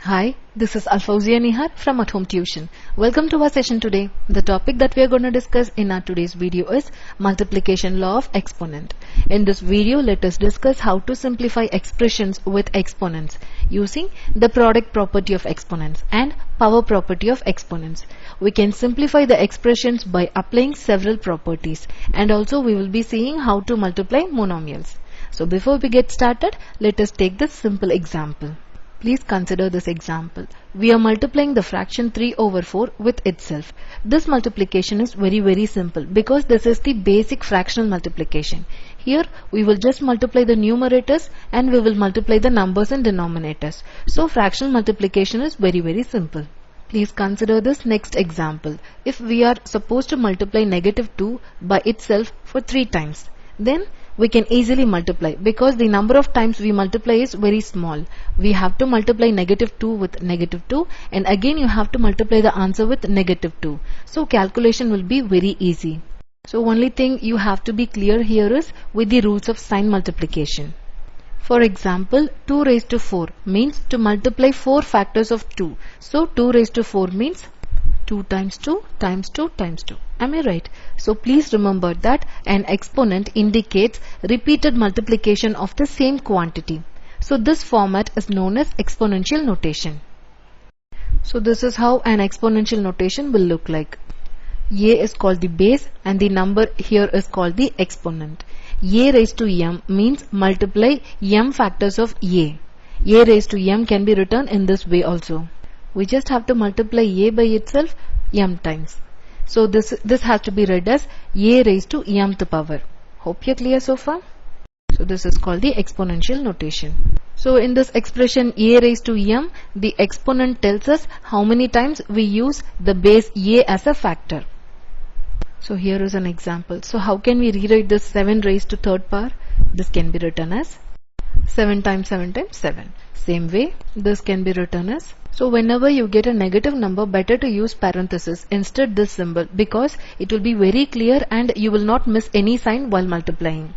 Hi, this is Alfawzia Nihar from At Home Tuition. Welcome to our session today. The topic that we are going to discuss in our today's video is multiplication law of exponent. In this video, let us discuss how to simplify expressions with exponents using the product property of exponents and power property of exponents. We can simplify the expressions by applying several properties, and also we will be seeing how to multiply monomials. So before we get started, let us take this simple example. Please consider this example. We are multiplying the fraction 3 over 4 with itself. This multiplication is very simple because this is the basic fractional multiplication. Here we will just multiply the numerators and we will multiply the numbers and denominators. So fractional multiplication is very simple. Please consider this next example. If we are supposed to multiply negative 2 by itself for 3 times, then we can easily multiply because the number of times we multiply is very small. We have to multiply negative 2 with negative 2, and again you have to multiply the answer with negative 2. So calculation will be very easy. So only thing you have to be clear here is with the rules of sign multiplication. For example, 2 raised to 4 means to multiply 4 factors of 2. So 2 raised to 4 means 2 times 2 times 2 times 2. Am I right? So please remember that an exponent indicates repeated multiplication of the same quantity. So this format is known as exponential notation. So this is how an exponential notation will look like. A is called the base and the number here is called the exponent. A raised to m means multiply m factors of a. A raised to m can be written in this way also. We just have to multiply a by itself m times. So this has to be read as a raised to mth power. Hope you're clear so far? So this is called the exponential notation. So in this expression a raised to m, the exponent tells us how many times we use the base a as a factor. So here is an example. So how can we rewrite this 7 raised to third power? This can be written as 7 times 7 times 7. Same way, this can be written as. So whenever you get a negative number, better to use parenthesis instead this symbol because it will be very clear and you will not miss any sign while multiplying.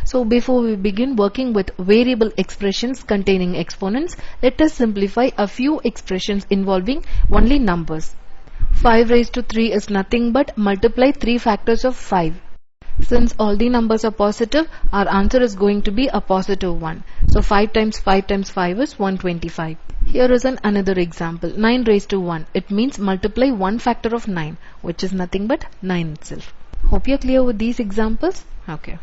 So before we begin working with variable expressions containing exponents, let us simplify a few expressions involving only numbers. 5 raised to 3 is nothing but multiply 3 factors of 5. Since all the numbers are positive, our answer is going to be a positive 1. So 5 times 5 times 5 is 125. Here is another example. 9 raised to 1. It means multiply 1 factor of 9, which is nothing but 9 itself. Hope you're clear with these examples? Okay.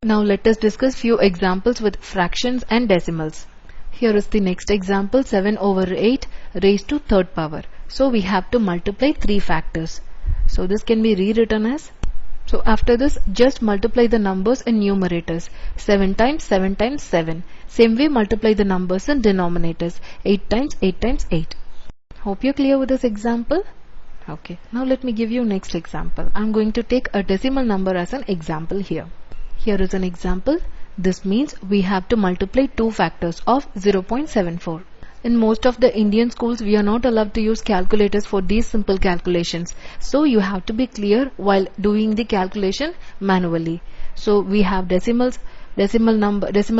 Now let us discuss few examples with fractions and decimals. Here is the next example. 7 over 8 raised to third power. So we have to multiply 3 factors. So this can be rewritten as. So after this, just multiply the numbers in numerators. 7 times 7 times 7. Same way multiply the numbers in denominators. 8 times 8 times 8. Hope you're clear with this example? Okay. Now let me give you next example. I'm going to take a decimal number as an example here. Here is an example. This means we have to multiply 2 factors of 0.74. In most of the Indian schools, we are not allowed to use calculators for these simple calculations. So you have to be clear while doing the calculation manually. So we have decimal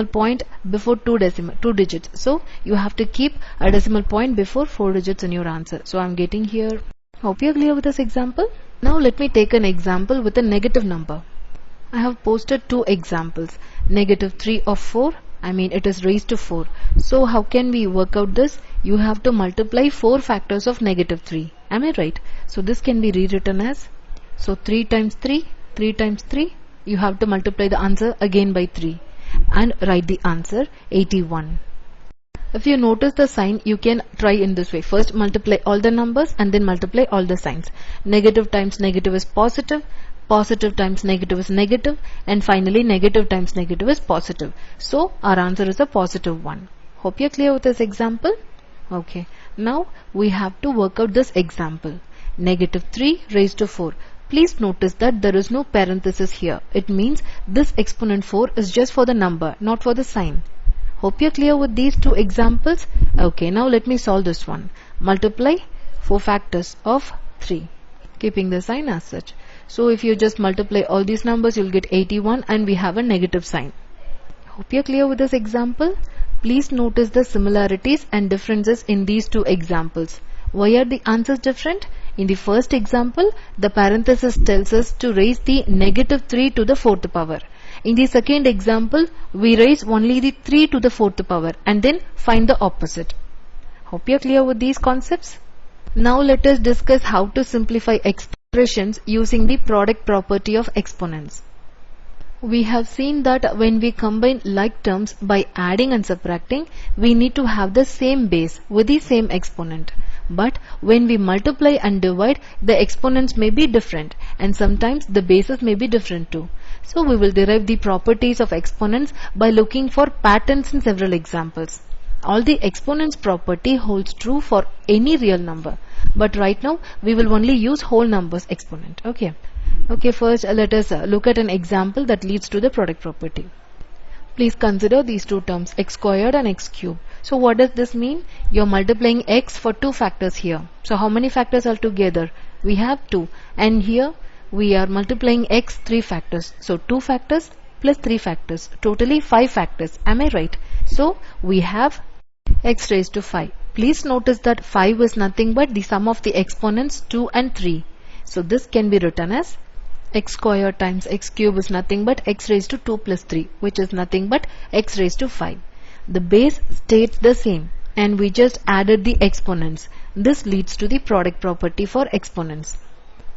point before two digits. So you have to keep a decimal point before 4 digits in your answer. So I'm getting here. Hope you're clear with this example. Now let me take an example with a negative number. I have posted 2 examples. Negative 3 of 4. It is raised to 4. So how can we work out this? You have to multiply 4 factors of negative 3. Am I right? So this can be rewritten as. So 3 times 3, 3 times 3. You have to multiply the answer again by 3. And write the answer 81. If you notice the sign, you can try in this way. First multiply all the numbers and then multiply all the signs. Negative times negative is positive. Positive times negative is negative, and finally negative times negative is positive. So our answer is a positive 1. Hope you're clear with this example? Okay. Now we have to work out this example. Negative 3 raised to 4. Please notice that there is no parenthesis here. It means this exponent 4 is just for the number, not for the sign. Hope you're clear with these 2 examples? Okay. Now let me solve this one. Multiply 4 factors of 3. Keeping the sign as such. So if you just multiply all these numbers, you'll get 81 and we have a negative sign. Hope you're clear with this example. Please notice the similarities and differences in these two examples. Why are the answers different? In the first example, the parenthesis tells us to raise the negative 3 to the fourth power. In the second example, we raise only the 3 to the fourth power and then find the opposite. Hope you are clear with these concepts. Now let us discuss how to simplify expressions using the product property of exponents. We have seen that when we combine like terms by adding and subtracting, we need to have the same base with the same exponent. But when we multiply and divide, the exponents may be different and sometimes the bases may be different too. So we will derive the properties of exponents by looking for patterns in several examples. All the exponents property holds true for any real number. But right now we will only use whole numbers exponent. Okay, first let us look at an example that leads to the product property. Please consider these two terms, x squared and x cubed. So what does this mean? You're multiplying x for two factors here. So how many factors altogether? We have 2. And here we are multiplying x 3 factors. So 2 factors plus 3 factors. Totally 5 factors. Am I right? So we have x raised to 5. Please notice that 5 is nothing but the sum of the exponents 2 and 3. So this can be written as x squared times x cubed is nothing but x raised to 2 plus 3, which is nothing but x raised to 5. The base stays the same and we just added the exponents. This leads to the product property for exponents.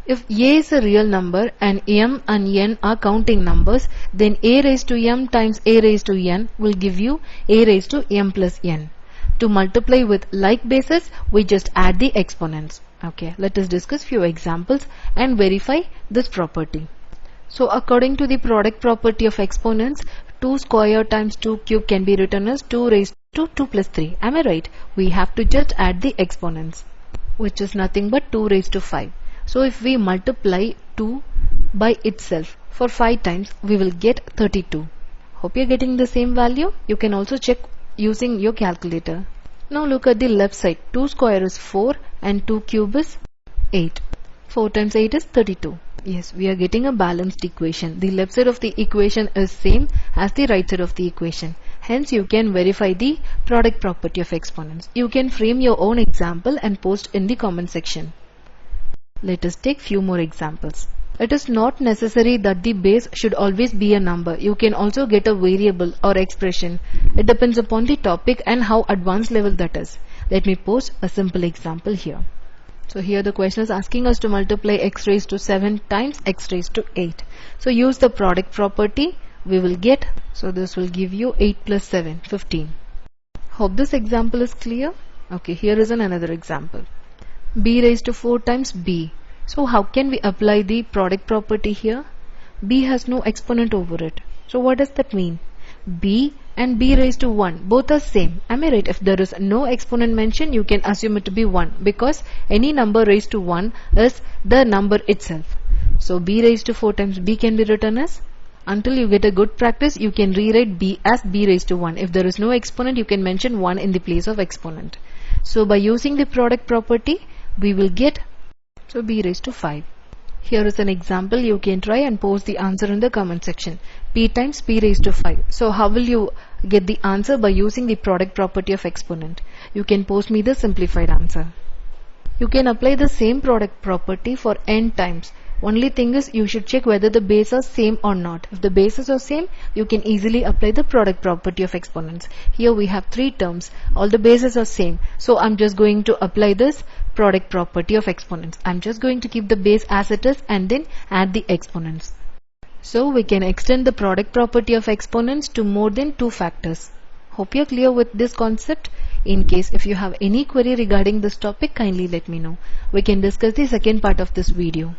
If a is a real number and m and n are counting numbers, then a raised to m times a raised to n will give you a raised to m plus n. To multiply with like bases, we just add the exponents. Okay, let us discuss few examples and verify this property. So according to the product property of exponents, 2 squared times 2 cubed can be written as 2 raised to 2 plus 3. Am I right? We have to just add the exponents, which is nothing but 2 raised to 5. So if we multiply 2 by itself for 5 times, we will get 32. Hope you're getting the same value. You can also check using your calculator. Now look at the left side. 2 square is 4 and 2 cube is 8. 4 times 8 is 32. Yes, we are getting a balanced equation. The left side of the equation is same as the right side of the equation. Hence you can verify the product property of exponents. You can frame your own example and post in the comment section. Let us take few more examples. It is not necessary that the base should always be a number. You can also get a variable or expression. It depends upon the topic and how advanced level that is. Let me post a simple example here. So here the question is asking us to multiply x raised to 7 times x raised to 8. So use the product property. We will get, so this will give you 8 plus 7, 15. Hope this example is clear. Okay, here is another example. B raised to 4 times b. So how can we apply the product property here? B has no exponent over it. So what does that mean? B and b raised to 1 both are same. Am I right? If there is no exponent mentioned, you can assume it to be 1 because any number raised to 1 is the number itself. So b raised to 4 times b can be written as, until you get a good practice, you can rewrite b as b raised to 1. If there is no exponent, you can mention 1 in the place of exponent. So by using the product property, we will get, so b raised to 5. Here is an example. You can try and post the answer in the comment section. P times p raised to 5. So how will you get the answer? By using the product property of exponent. You can post me the simplified answer. You can apply the same product property for n times. Only thing is you should check whether the bases are same or not. If the bases are same, you can easily apply the product property of exponents. Here we have 3 terms. All the bases are same. So I'm just going to apply this product property of exponents. I'm just going to keep the base as it is and then add the exponents. So we can extend the product property of exponents to more than 2 factors. Hope you're clear with this concept. In case if you have any query regarding this topic, kindly let me know. We can discuss the second part of this video.